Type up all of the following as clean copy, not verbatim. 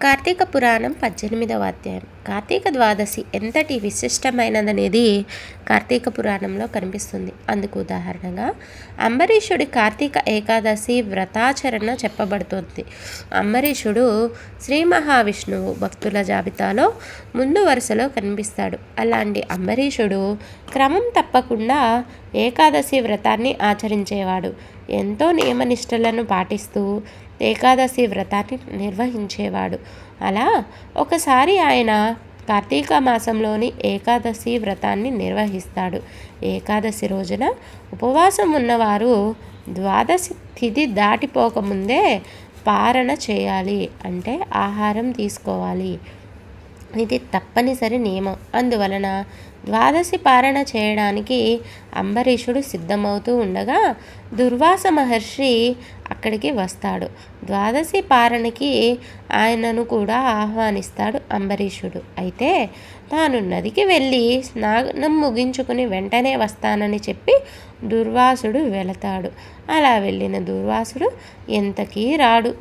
కార్తీక పురాణం 18వ అధ్యాయం. కార్తీక ద్వాదశి ఎంతటి విశిష్టమైనదనేది కార్తీక పురాణంలో కనిపిస్తుంది. అందుకు ఉదాహరణగా అంబరీషుడి కార్తీక ఏకాదశి వ్రతాచరణ చెప్పబడుతుంది. అంబరీషుడు శ్రీ మహావిష్ణువు భక్తుల జాబితాలో ముందు వరుసలో కనిపిస్తాడు. అలాంటి అంబరీషుడు క్రమం తప్పకుండా ఏకాదశి వ్రతాన్ని ఆచరించేవాడు. ఎంతో నియమనిష్టలను పాటిస్తూ ఏకాదశి వ్రతాన్ని నిర్వహించేవాడు. అలా ఒకసారి ఆయన కార్తీక మాసంలోని ఏకాదశి వ్రతాన్ని నిర్వహిస్తాడు. ఏకాదశి రోజున ఉపవాసం ఉన్నవారు ద్వాదశి తిథి దాటిపోకముందే పారణ చేయాలి, అంటే ఆహారం తీసుకోవాలి. ఇది తప్పనిసరి నియమం. అందువలన ద్వాదశి పారణ చేయడానికి అంబరీషుడు సిద్ధమవుతూ ఉండగా దుర్వాస మహర్షి అక్కడికి వస్తాడు. ద్వాదశి పారణకి ఆయనను కూడా ఆహ్వానిస్తాడు అంబరీషుడు. అయితే తాను నదికి వెళ్ళి స్నానం ముగించుకుని వెంటనే వస్తానని చెప్పి దుర్వాసుడు వెళతాడు. అలా వెళ్ళిన దుర్వాసుడు ఎంతకీ రాడు.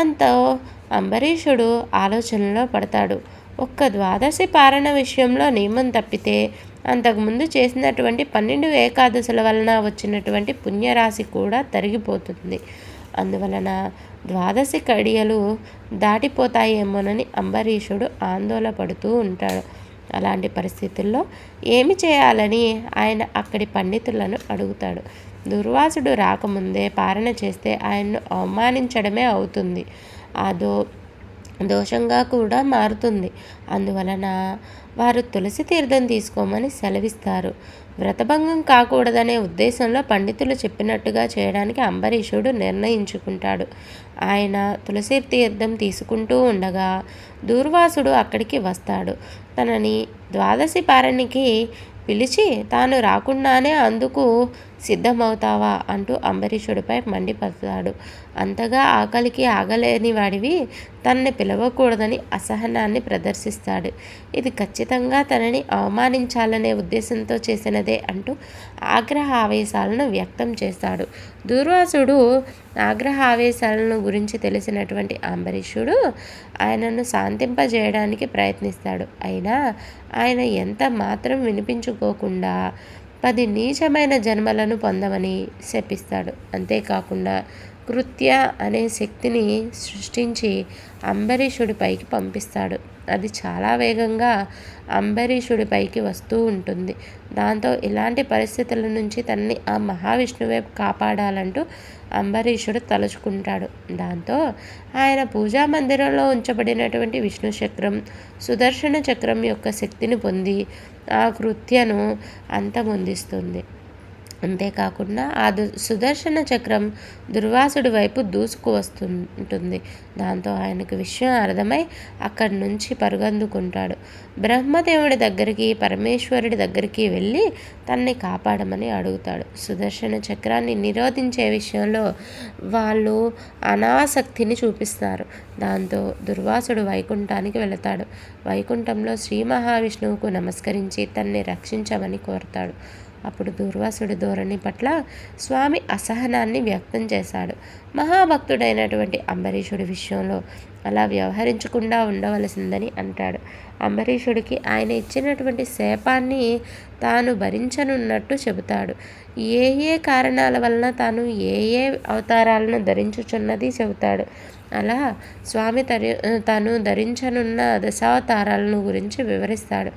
అంతో అంబరీషుడు ఆలోచనలో పడతాడు. ఒక్క ద్వాదశి పారణ విషయంలో నియమం తప్పితే అంతకుముందు చేసినటువంటి 12 ఏకాదశుల వలన వచ్చినటువంటి పుణ్యరాశి కూడా తరిగిపోతుంది. అందువలన ద్వాదశి కడియలు దాటిపోతాయేమోనని అంబరీషుడు ఆందోళన పడుతూ ఉంటాడు. అలాంటి పరిస్థితుల్లో ఏమి చేయాలని ఆయన అక్కడి పండితులను అడుగుతాడు. దుర్వాసుడు రాకముందే పారణ చేస్తే ఆయన్ను అవమానించడమే అవుతుంది. దోషంగా కూడా మారుతుంది. అందువలన వారు తులసి తీర్థం తీసుకోమని సెలవిస్తారు. వ్రతభంగం కాకూడదనే ఉద్దేశంలో పండితులు చెప్పినట్టుగా చేయడానికి అంబరీషుడు నిర్ణయించుకుంటాడు. ఆయన తులసి తీర్థం తీసుకుంటూ ఉండగా దూర్వాసుడు అక్కడికి వస్తాడు. తనని ద్వాదశి పారణికి పిలిచి తాను రాకుండానే అందుకు సిద్ధమవుతావా అంటూ అంబరీషుడిపై మండిపడతాడు. అంతగా ఆకలికి ఆగలేని వాడివి తనని పిలవకూడదని అసహనాన్ని ప్రదర్శిస్తాడు. ఇది ఖచ్చితంగా తనని అవమానించాలనే ఉద్దేశంతో చేసినదే అంటూ ఆగ్రహ ఆవేశాలను వ్యక్తం చేస్తాడు. దూర్వాసుడు ఆగ్రహ ఆవేశాలను గురించి తెలిసినటువంటి అంబరీషుడు ఆయనను శాంతింపజేయడానికి ప్రయత్నిస్తాడు. అయినా ఆయన ఎంత మాత్రం వినిపించుకోకుండా 10 నీచమైన జన్మలను పొందమని శపిస్తాడు. అంతేకాకుండా కృత్య అనే శక్తిని సృష్టించి అంబరీషుడిపైకి పంపిస్తాడు. అది చాలా వేగంగా అంబరీషుడిపైకి వస్తూ ఉంటుంది. దాంతో ఇలాంటి పరిస్థితుల నుంచి తనని ఆ మహావిష్ణువే కాపాడాలంటూ అంబరీషుడు తలుచుకుంటాడు. దాంతో ఆయన పూజా మందిరంలో ఉంచబడినటువంటి విష్ణు చక్రం, సుదర్శన చక్రం యొక్క శక్తిని పొంది ఆ కృత్యను అంతమొందిస్తుంది. అంతేకాకుండా ఆ సుదర్శన చక్రం దుర్వాసుడి వైపు దూసుకు వస్తుంటుంది. దాంతో ఆయనకు విషయం అర్థమై అక్కడి నుంచి పరుగందుకుంటాడు. బ్రహ్మదేవుడి దగ్గరికి, పరమేశ్వరుడి దగ్గరికి వెళ్ళి తనని కాపాడమని అడుగుతాడు. సుదర్శన చక్రాన్ని నిరోధించే విషయంలో వాళ్ళు అనాసక్తిని చూపిస్తారు. దాంతో దుర్వాసుడు వైకుంఠానికి వెళతాడు. వైకుంఠంలో శ్రీ మహావిష్ణువుకు నమస్కరించి తనని రక్షించమని కోరతాడు. అప్పుడు దుర్వాసుడి ధోరణి పట్ల స్వామి అసహనాన్ని వ్యక్తం చేశాడు. మహాభక్తుడైనటువంటి అంబరీషుడి విషయంలో అలా వ్యవహరించకుండా ఉండవలసిందని అంటాడు. అంబరీషుడికి ఆయన ఇచ్చినటువంటి శాపాన్ని తాను భరించనున్నట్టు చెబుతాడు. ఏ ఏ కారణాల వలన తాను ఏ ఏ అవతారాలను ధరించుచున్నది చెబుతాడు. అలా స్వామి తాను ధరించనున్న దశావతారాలను గురించి వివరిస్తాడు.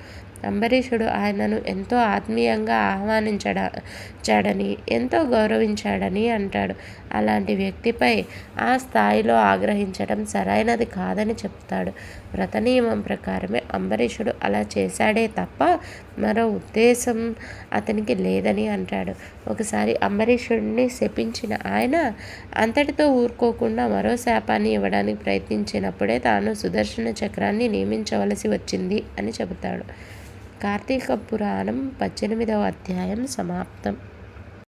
అంబరీషుడు ఆయనను ఎంతో ఆత్మీయంగా ఆహ్వానించాడని, ఎంతో గౌరవించాడని అంటాడు. అలాంటి వ్యక్తిపై ఆ స్థాయిలో ఆగ్రహించడం సరైనది కాదని చెప్తాడు. వ్రత నియమం ప్రకారమే అంబరీషుడు అలా చేశాడే తప్ప మరో ఉద్దేశం అతనికి లేదని అంటాడు. ఒకసారి అంబరీషుడిని శపించిన ఆయన అంతటితో ఊరుకోకుండా మరో శాపాన్ని ఇవ్వడానికి ప్రయత్నించినప్పుడే తాను సుదర్శన చక్రాన్ని నియమించవలసి వచ్చింది అని చెబుతాడు. కార్తీక పురాణం 18వ అధ్యాయం సమాప్తం.